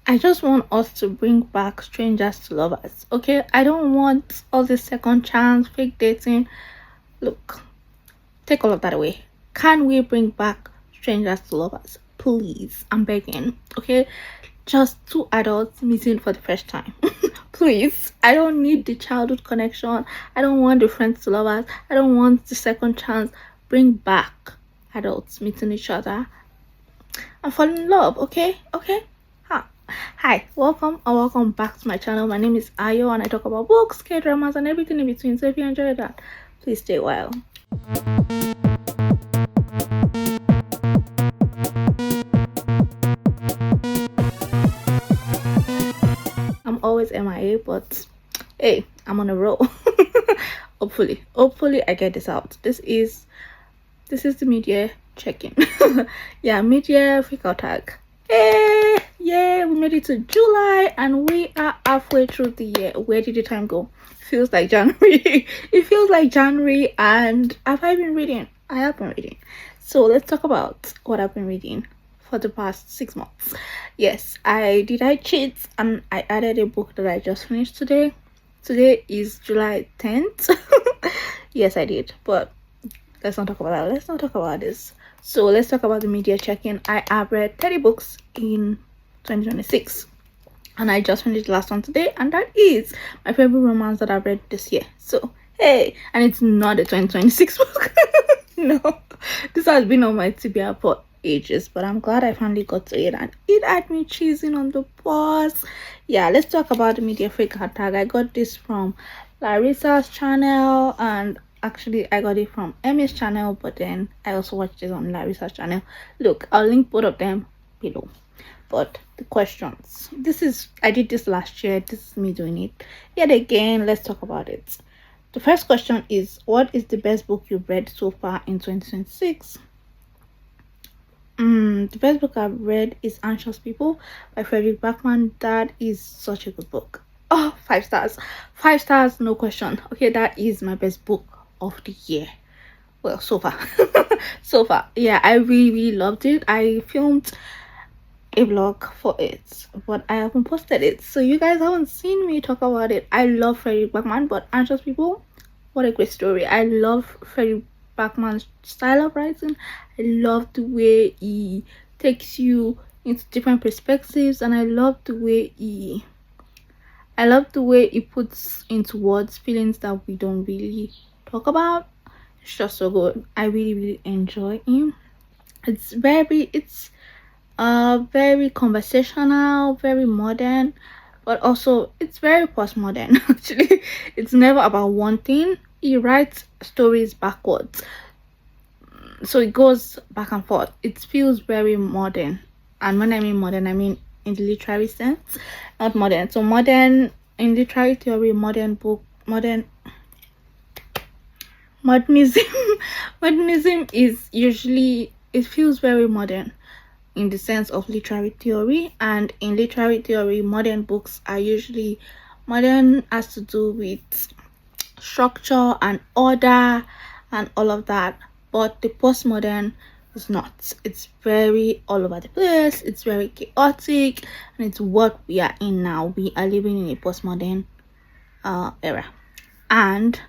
I just want us to bring back strangers to lovers. Okay, I don't want all this second chance, fake dating. Look, take all of that away. Can we bring back strangers to lovers? Please, I'm begging. Okay, just two adults meeting for the first time. Please, I don't need the childhood connection. I don't want the friends to lovers. I don't want the second chance. Bring back adults meeting each other and fall in love. Okay. Hi, welcome or welcome back to my channel. My name is Ayo and I talk about books, K-dramas and everything in between. So if you enjoy that, please stay a while. I'm always MIA, but hey, I'm on a roll. hopefully I get this out. This is the media check-in. Yeah, media freak out tag. Hey, yeah, we made it to July and we are halfway through the year. Where did the time go? Feels like January. It feels like January. And have I been reading? I have been reading. So let's talk about what I've been reading for the past 6 months. Yes, I cheat and I added a book that I just finished today. Today is July 10th. Yes, I did, but let's not talk about that. Let's not talk about this. So let's talk about the media check-in. I have read 30 books in 2026 and I just finished the last one today, and that is my favorite romance that I've read this year. So hey, and it's not a 2026 book. No, this has been on my TBR for ages, but I'm glad I finally got to it, and it had me cheesing on the bus. Yeah, let's talk about the media freak tag. I got this from Larissa's channel, and actually I got it from Emmy's channel, but then I also watched it on Larissa's channel. Look, I'll link both of them below. But the questions, I did this last year. This is me doing it yet again. Let's talk about it. The first question is, what is the best book you've read so far in 2026? The best book I've read is Anxious People by Frederick Backman. That is such a good book. Oh, 5 stars. 5 stars, no question. Okay, that is my best book of the year. Well, so far. So far. Yeah, I really loved it. I filmed a vlog for it, but I haven't posted it, so you guys haven't seen me talk about it. I love Frederick Backman, but Anxious People, what a great story. I love Frederick Backman's style of writing. I love the way he takes you into different perspectives, and I love the way he puts into words feelings that we don't really talk about. It's just so good. I really enjoy him. It's very conversational, very modern, but also it's very postmodern. Actually, it's never about one thing. He writes stories backwards, so it goes back and forth. It feels very modern, and when I mean modern, I mean in the literary sense, not modern. So modern in literary theory, modernism. Modernism is usually, it feels very modern in the sense of literary theory, and in literary theory, modern books are usually modern, has to do with structure and order and all of that, but the postmodern is not. It's very all over the place, it's very chaotic, and it's what we are in now. We are living in a postmodern era, and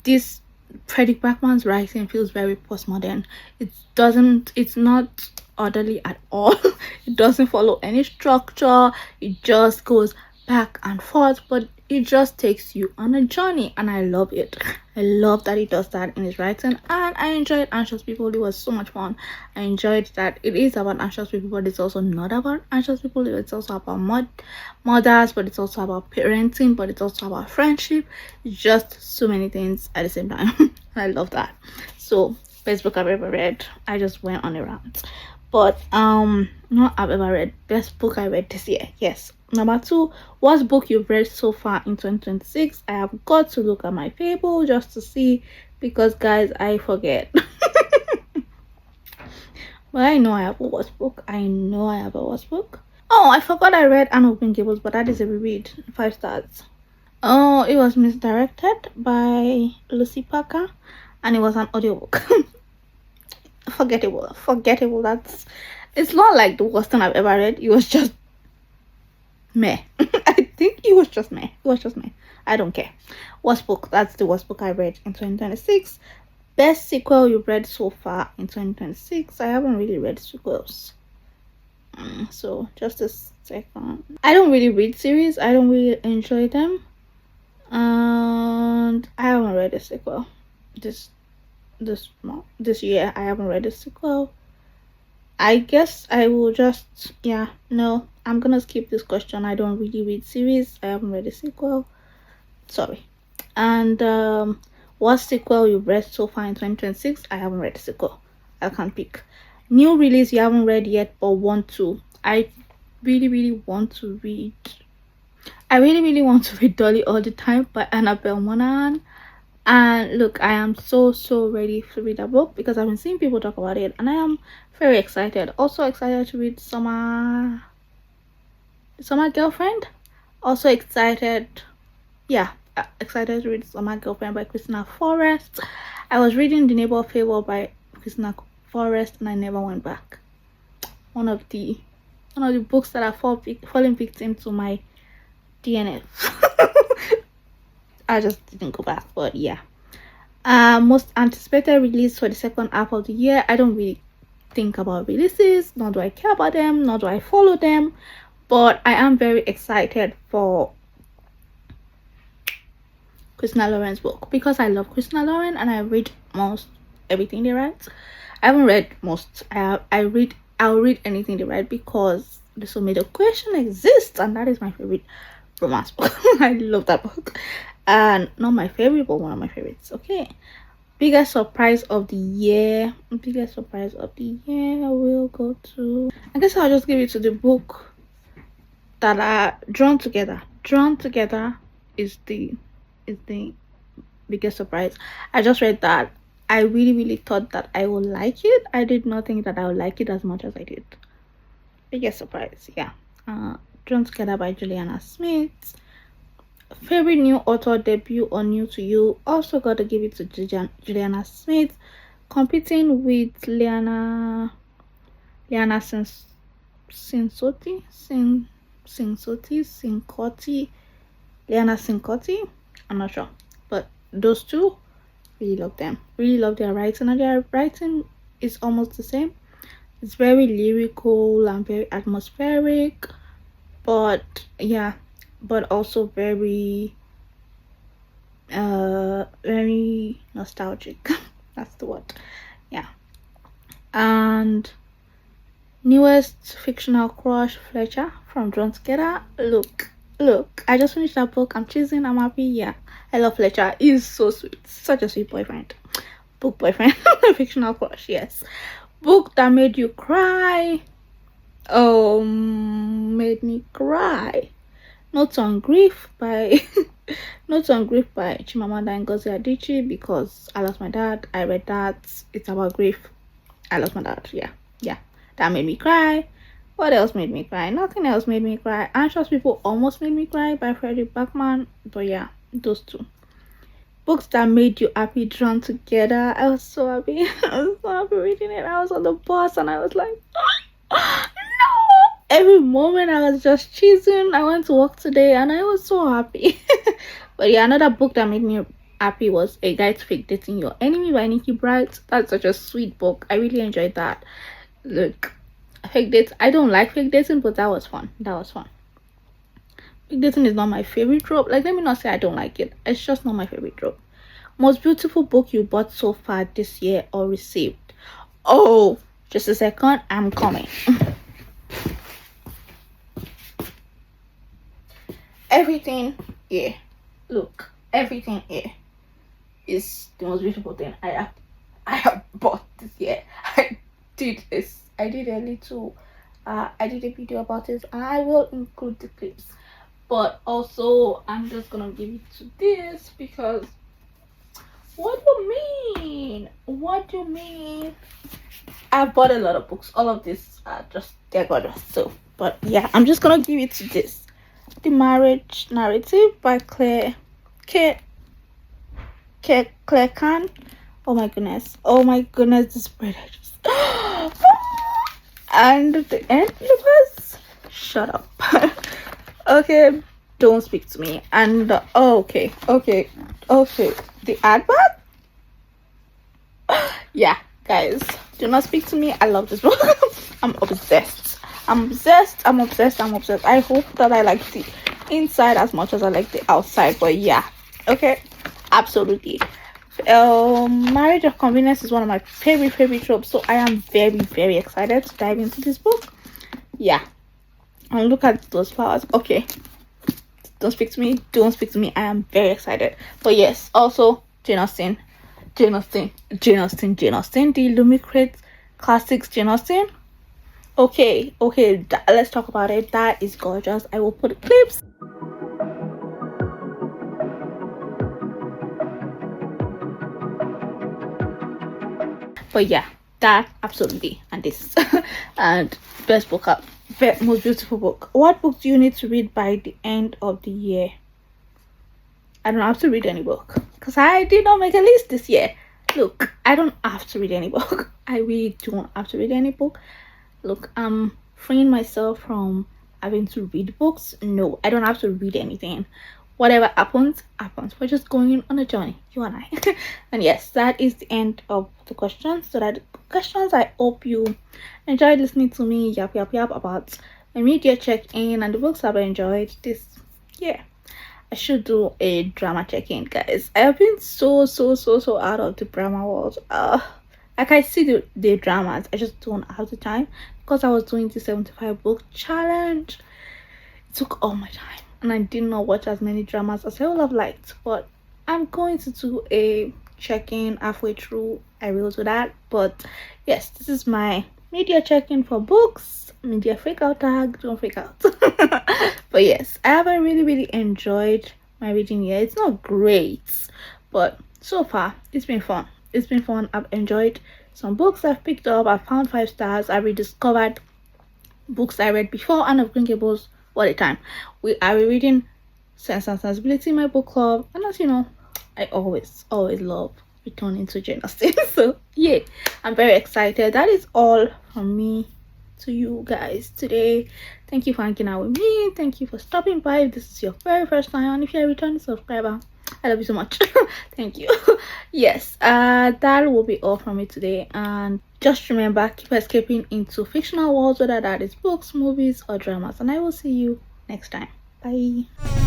this Frederick Backman's writing feels very postmodern. It's not orderly at all. It doesn't follow any structure. It just goes back and forth, but it just takes you on a journey, and I love it. I love that he does that in his writing, and I enjoyed Anxious People. It was so much fun. I enjoyed that it is about anxious people, but it's also not about anxious people. It's also about mothers, but it's also about parenting, but it's also about friendship. It's just so many things at the same time. I love that. So best book I've ever read. I just went on a rant, but not I've ever read. Best book I read this year. Yes. Number 2, what book you've read so far in 2026? I have got to look at my table just to see, because guys, I forget. But I know I have a worst book. Oh, I forgot I read Anne of Green Gables, but that is a reread. 5 stars. Oh, it was misdirected by Lucy Parker, and it was an audiobook. Forgettable. It's not like the worst thing I've ever read. It was just meh. I think it was just meh. It was just meh. I don't care. Worst book. That's the worst book I read in 2026. Best sequel you've read so far in 2026. I haven't really read sequels. So just a second. I don't really read series. I don't really enjoy them. And I haven't read a sequel. This year I haven't read a sequel. I guess I will just, yeah, no, I'm gonna skip this question. I don't really read series. I haven't read a sequel. Sorry. And what sequel you've read so far in 2026? I haven't read a sequel. I can't pick. New release you haven't read yet but want to. I really want to read. I really want to read Dolly All the Time by Annabelle Monahan. And look, I am so ready to read that book because I've been seeing people talk about it and I am very excited. Also excited to read Summer Girlfriend. Also excited, yeah, excited to read Summer Girlfriend by Christina Forrest. I was reading The Neighbor of Favor by Christina Forrest and I never went back. One of the books that are falling victim to my DNF. I just didn't go back, but yeah. Most anticipated release for the second half of the year. I don't really think about releases, nor do I care about them, nor do I follow them, but I am very excited for Christina Lauren's book because I love Christina Lauren and I read most everything they write. I haven't read most. I'll read anything they write because the Soulmate Equation exists and that is my favorite romance book. I love that book. And not my favorite, but one of my favorites. Okay. Biggest surprise of the year. Biggest surprise of the year will go to, I guess I'll just give it to the book that are Drawn Together. Drawn Together is the biggest surprise. I just read that. I really thought that I would like it. I did not think that I would like it as much as I did. Biggest surprise, yeah. Drawn Together by Juliana Smith. Favorite new author debut or new to you? Also got to give it to Juliana Smith, competing with Liana Cincotti, Liana Cincotti. I'm not sure, but those two, really love them. Really love their writing, and their writing is almost the same. It's very lyrical and very atmospheric, but yeah, but also very nostalgic. That's the word. Yeah. And newest fictional crush, Fletcher from Drawn Together. Look, I just finished that book. I'm choosing. I'm happy. Yeah, I love Fletcher. He's so sweet. Such a sweet boyfriend. Book boyfriend. Fictional crush. Yes. Book that made you cry. Oh, made me cry. Notes on Grief by Chimamanda Ngozi Adichie, because I lost my dad. I read that. It's about grief. I lost my dad. Yeah. That made me cry. What else made me cry? Nothing else made me cry. Anxious People Almost Made Me Cry by Freddie Bachman. But yeah, those two. Books that made you happy, Drawn Together. I was so happy. I was so happy reading it. I was on the bus and I was like, no. Every moment I was just cheesing. I went to work today and I was so happy. But yeah, another book that made me happy was A Guide to Fake Dating Your Enemy by Nikki Bright. That's such a sweet book. I really enjoyed that. Look, fake dates. I don't like fake dating, but that was fun. Fake dating is not my favorite trope. Like, let me not say I don't like it. It's just not my favorite trope. Most beautiful book you bought so far this year or received? Oh, just a second. I'm coming. Everything here, look, everything here is the most beautiful thing I have bought this year. I did a little I did a video about it and I will include the clips, but also I'm just gonna give it to this because what do you mean I bought a lot of books. All of these are just, they're gorgeous. So, but yeah, I'm just gonna give it to this. The Marriage Narrative by Claire Khan. Oh my goodness, this spread I just and the end was, shut up. Okay, don't speak to me. And okay, the advert. Yeah, guys, do not speak to me. I love this book. I'm obsessed. I'm obsessed. I hope that I like the inside as much as I like the outside. But yeah, okay, absolutely. Marriage of convenience is one of my favorite tropes, so I am very excited to dive into this book. Yeah, and look at those flowers. Okay, don't speak to me. I am very excited. But yes, also Jane Austen, the Illumicrate Classics Jane Austen. Okay, let's talk about it. That is gorgeous. I will put clips. But yeah, that absolutely, and this and best book up, most beautiful book. What book do you need to read by the end of the year? I don't have to read any book because I did not make a list this year. Look, I don't have to read any book. I really don't have to read any book. Look, I'm freeing myself from having to read books. No, I don't have to read anything. Whatever happens, happens. We're just going on a journey, you and I. And yes, that is the end of the questions. So that questions, I hope you enjoyed listening to me yap about my media check-in and the books I've enjoyed this year. I should do a drama check-in, guys. I have been so out of the drama world. Like I see the dramas, I just don't have the time because I was doing the 75 book challenge. It took all my time and I did not watch as many dramas as I would have liked. But I'm going to do a check-in halfway through. I will do that. But yes, this is my media check-in for books. Media freak out tag, don't freak out. But yes, I have really enjoyed my reading year. It's not great, but so far it's been fun. I've enjoyed some books I've picked up. I found 5 stars. I rediscovered books I read before, and of Grinkables. What a time. We are reading Sense and Sensibility in my book club, and as you know, I always love returning to Jane Austen. So yeah, I'm very excited. That is all from me to you guys today. Thank you for hanging out with me. Thank you for stopping by if this is your very first time, and if you're a returning subscriber, I love you so much. Thank you. Yes, that will be all from me today. And just remember, keep escaping into fictional worlds, whether that is books, movies, or dramas. And I will see you next time. Bye.